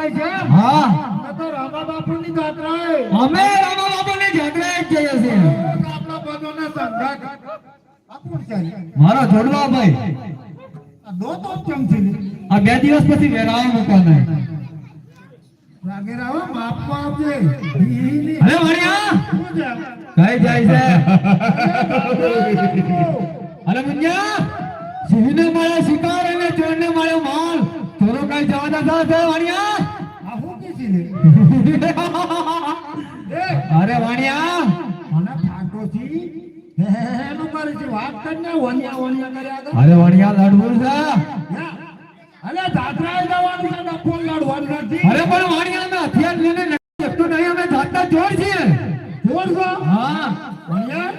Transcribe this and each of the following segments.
જાય છે હા તો રામા બાપુની જાત્રાએ અમે રામા બાપુની જાત્રાએ જ જઈએ છીએ આપણા બધોને સંઘાત આપું છે મારો જોડવા ભાઈ આ દો તો કેમ છે આ 2 દિવસ પછી વેરાવ મૂકવાના લાગે રાવ માપવા આવજે અરે વાણિયા શું છે કઈ જાય છે અરે મુન્યા સિંહને માર્યો શિકાર અને ચોરને માર્યો માલ ચોરો કઈ જવા દેતા છે વાણિયા આ હું કીધી લે અરે વાણિયા મને ફાટો છી એનું કરે છે વાત કરીને વણિયા કર્યા અરે વાણિયા લડવું છે અરે જાત્રાએ જવાનું છે ડફોલ લડવાનું નથી અરે પણ વાણિયા અમે હથિયાર લઈને નથી શકતો નહીં અમે જાતના ચોર છીએ ચોર છો હા વણિયા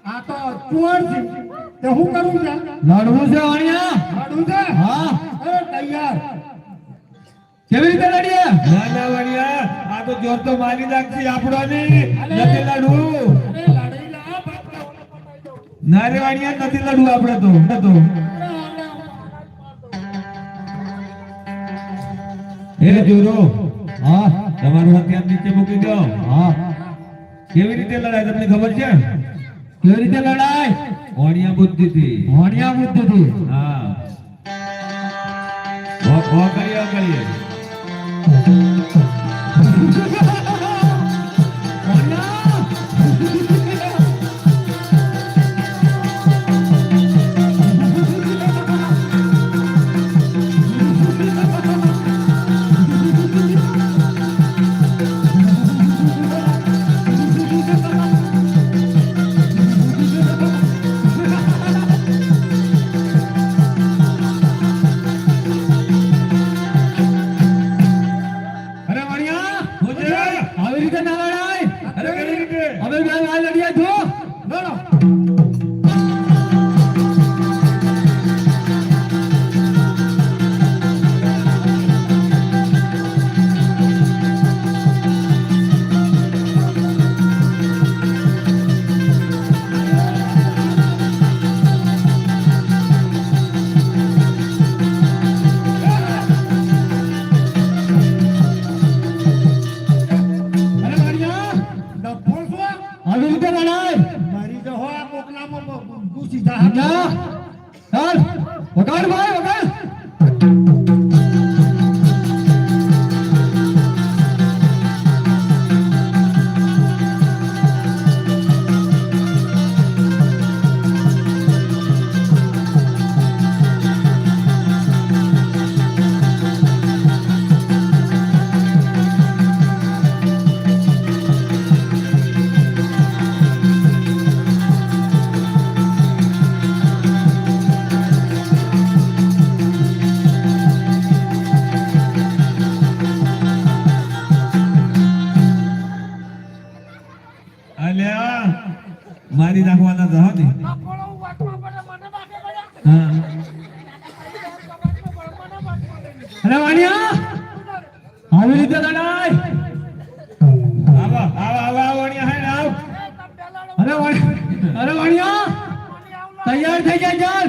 આ તો ચોર છે તે હું કરું છે લડવું છે વાણિયા લડવું છે હા અરે તૈયાર કેવી રીતે લડીએ ના ના વણિયા આ તો જોર તો મારી નાખશે આપણો નહીં નથી લડવું અરે લડાઈ લા બાપરા ના રે વણિયા નથી લડવું આપણે તો એ જોરો હા તમારું હથિયાર નીચે મૂકી દો હા કેવી રીતે લડાય તમને ખબર છે કેવી રીતે લડાય વણિયા બુદ્ધિથી વાણિયા બુદ્ધિથી હા કરીએ અરે વાણિયા આવી રીતે ના લડાય અરે કેવી રીતે અમે બે આ લડીએ જો લડો અરે વાણિયા ડફોલ છો આવી રીતે લડાય મારી જો હો આ કોકલામાં ઘૂસી જા ના ચાલ વગાડ ભાઈ વગાડ અલ્યા મારી નાખવાના તો હો ને ડફોળો વાટવા પડે મને બાકે પડે હા અરે વાણિયા આવી રીતે લડાય આવા વણિયા હે ને આવ અરે વાણિયા તૈયાર થઈ જાય ચાલ